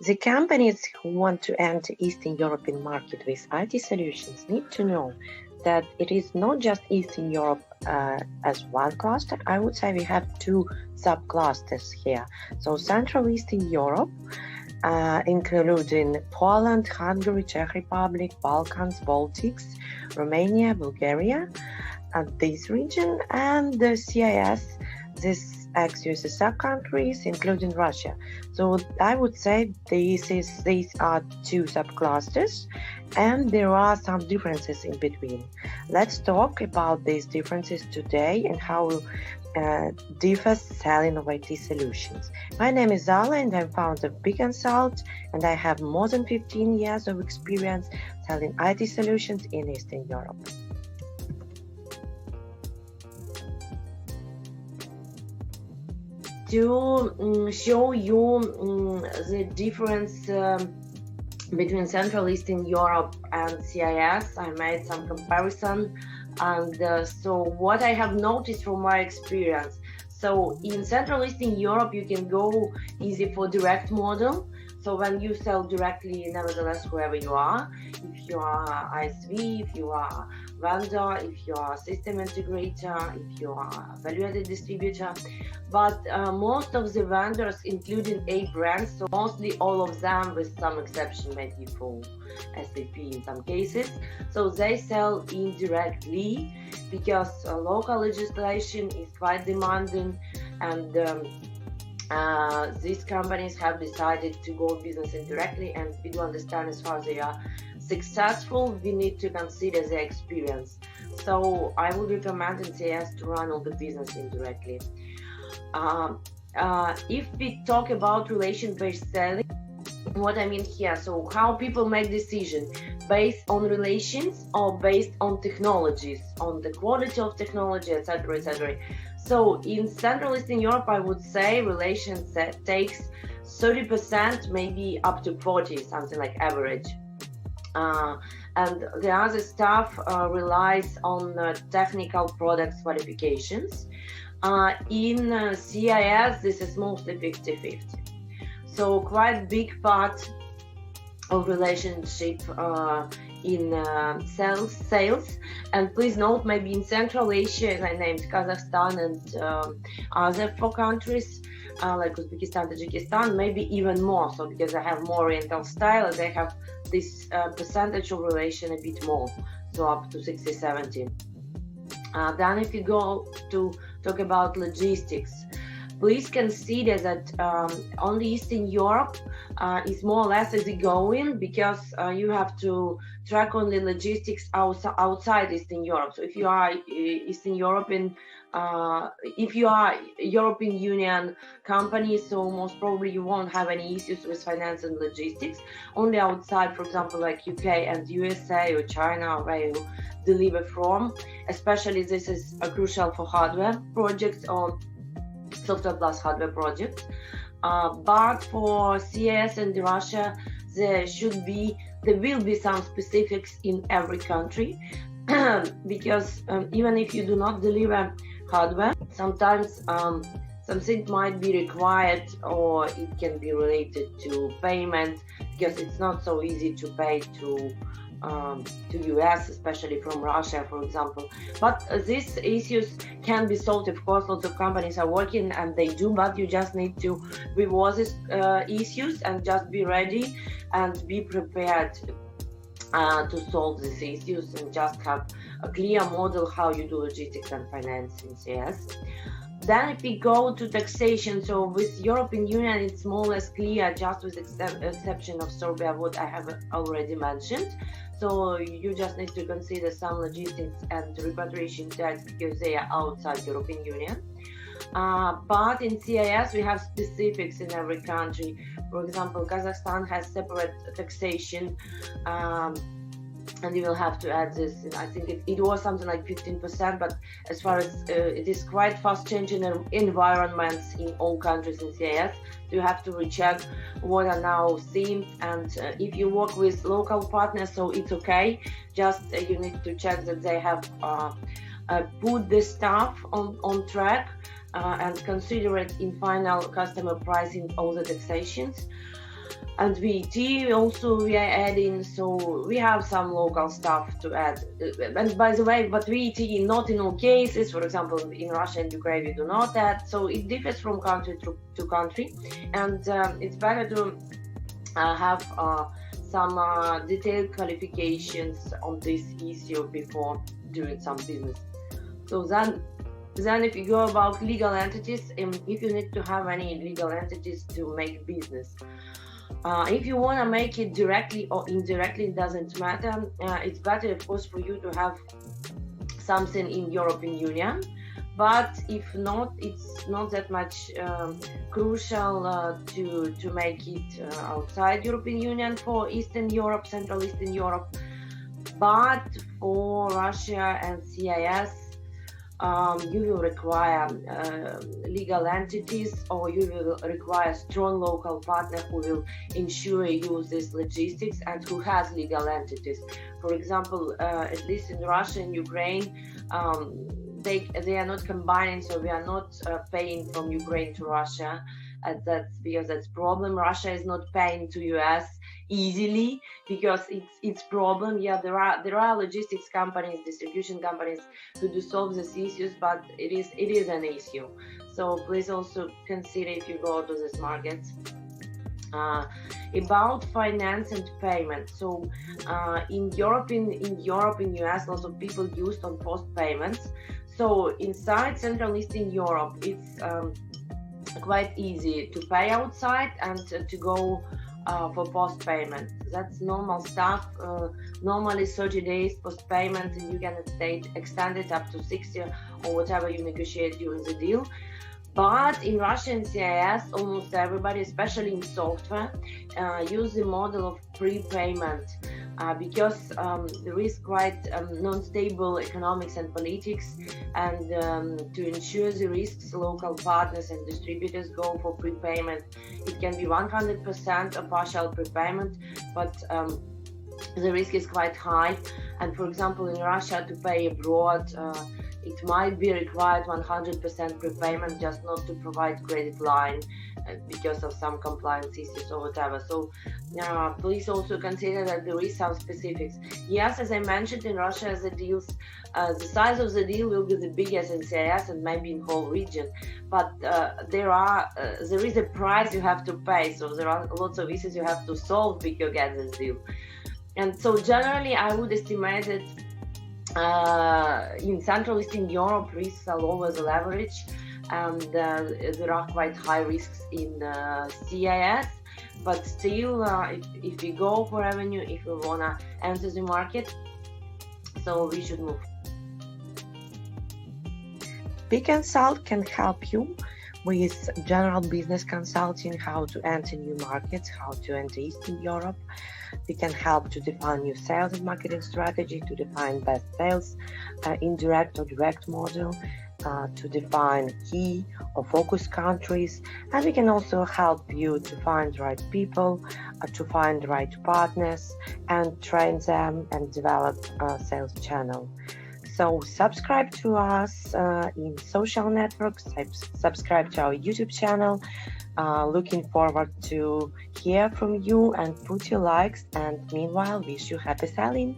The companies who want to enter Eastern European market with IT solutions need to know that it is not just Eastern Europe as one cluster. I would say we have two subclusters here. So Central Eastern Europe, including Poland, Hungary, Czech Republic, Balkans, Baltics, Romania, Bulgaria, and this region, and the CIS, this ex-USSR countries, including Russia. So I would say these are two subclusters, and there are some differences in between. Let's talk about these differences today and how differs selling of IT solutions. My name is Alla, and I'm founder of Big Consult, and I have more than 15 years of experience selling IT solutions in Eastern Europe. To show you the difference between Central Eastern Europe and CIS, I made some comparison, and so what I have noticed from my experience. So in Central Eastern Europe, you can go easy for direct model. So when you sell directly, nevertheless, whoever you are, if you are ISV, if you are vendor, if you are system integrator, if you are value-added distributor, but most of the vendors, including A brands, so mostly all of them, with some exception maybe for SAP in some cases, so they sell indirectly because local legislation is quite demanding, and these companies have decided to go business indirectly, and we do understand as far as they are successful, we need to consider their experience. So I would recommend in CS to run all the business indirectly. If we talk about relation-based selling, what I mean here, so how people make decisions based on relations or based on technologies, on the quality of technology, etc., etc. So in Central Eastern Europe, I would say relations takes 30%, maybe up to 40, something like average. And the other stuff relies on technical products qualifications. In CIS, this is mostly 50-50. So quite big part of relationship in sales. And please note, maybe in Central Asia, as I named Kazakhstan and other 4 countries, like Uzbekistan, Tajikistan, maybe even more. So because they have more Oriental style, they have this percentage of relation a bit more, so up to 60-70. Then if you go to talk about logistics, please consider that only Eastern Europe is more or less easygoing, because you have to track only logistics outside Eastern Europe. So if you are Eastern European, if you are European Union company, so most probably you won't have any issues with finance and logistics. Only outside, for example, like UK and USA or China, where you deliver from, especially this is crucial for hardware projects or software plus hardware projects. But for CS and Russia, there will be some specifics in every country, because even if you do not deliver hardware, sometimes something might be required, or it can be related to payment, because it's not so easy to pay to US, especially from Russia, for example. But these issues can be solved. Of course, lots of companies are working, and they do, but you just need to review these issues and just be ready and be prepared to solve these issues, and just have a clear model how you do logistics and finance in CS. Then if we go to taxation, so with European Union, it's more or less clear, just with exception of Serbia, what I have already mentioned. So you just need to consider some logistics and repatriation tax because they are outside European Union. But in CIS, we have specifics in every country. For example, Kazakhstan has separate taxation, and you will have to add this. I think it was something like 15%, but as far as it is quite fast changing environments in all countries in CIS, you have to recheck what are now themes, and if you work with local partners, so it's okay. Just you need to check that they have put the stuff on track and consider it in final customer pricing all the taxations. And VAT also we are adding, so we have some local stuff to add. And by the way, but VAT not in all cases. For example, in Russia and Ukraine we do not add, so it differs from country to country, and it's better to have some detailed qualifications on this issue before doing some business. So then if you go about legal entities, if you need to have any legal entities to make business. If you want to make it directly or indirectly, it doesn't matter. It's better, of course, for you to have something in European Union. But if not, it's not that much crucial to make it outside European Union for Eastern Europe, Central Eastern Europe. But for Russia and CIS, you will require legal entities, or you will require a strong local partner who will ensure you this logistics and who has legal entities. For example, at least in Russia and Ukraine, they are not combining, so we are not paying from Ukraine to Russia. That's because that's problem. Russia is not paying to US easily because it's problem. Yeah, there are logistics companies, distribution companies who do solve these issues, but it is an issue. So please also consider if you go to these markets. About finance and payment. So in Europe, in US, lots of people used on post payments. So inside Central Eastern Europe, it's quite easy to pay outside and to go for post payment. That's normal stuff. Normally 30 days post payment, and you can extend it up to 60 or whatever you negotiate during the deal. But in Russia and CIS, almost everybody, especially in software, use the model of prepayment because there is quite non-stable economics and politics, and to ensure the risks, local partners and distributors go for prepayment. It can be 100% a partial prepayment, but the risk is quite high. And for example, in Russia, to pay abroad, it might be required 100% prepayment just not to provide credit line because of some compliance issues or whatever. So please also consider that there is some specifics. Yes, as I mentioned, in Russia, the deals, the size of the deal will be the biggest in CIS and maybe in whole region. But there is a price you have to pay. So there are lots of issues you have to solve if you get this deal. And so generally, I would estimate that in Central Eastern Europe, risks are lower than average, and there are quite high risks in CIS. But still, if we go for revenue, if we wanna enter the market, so we should move. bConsult can help you with general business consulting, how to enter new markets, how to enter Eastern Europe. We can help to define new sales and marketing strategy, to define best sales, indirect or direct model, to define key or focus countries, and we can also help you to find the right people, to find the right partners, and train them and develop a sales channel. So subscribe to us in social networks, subscribe to our YouTube channel. Looking forward to hear from you and put your likes, and meanwhile wish you happy selling.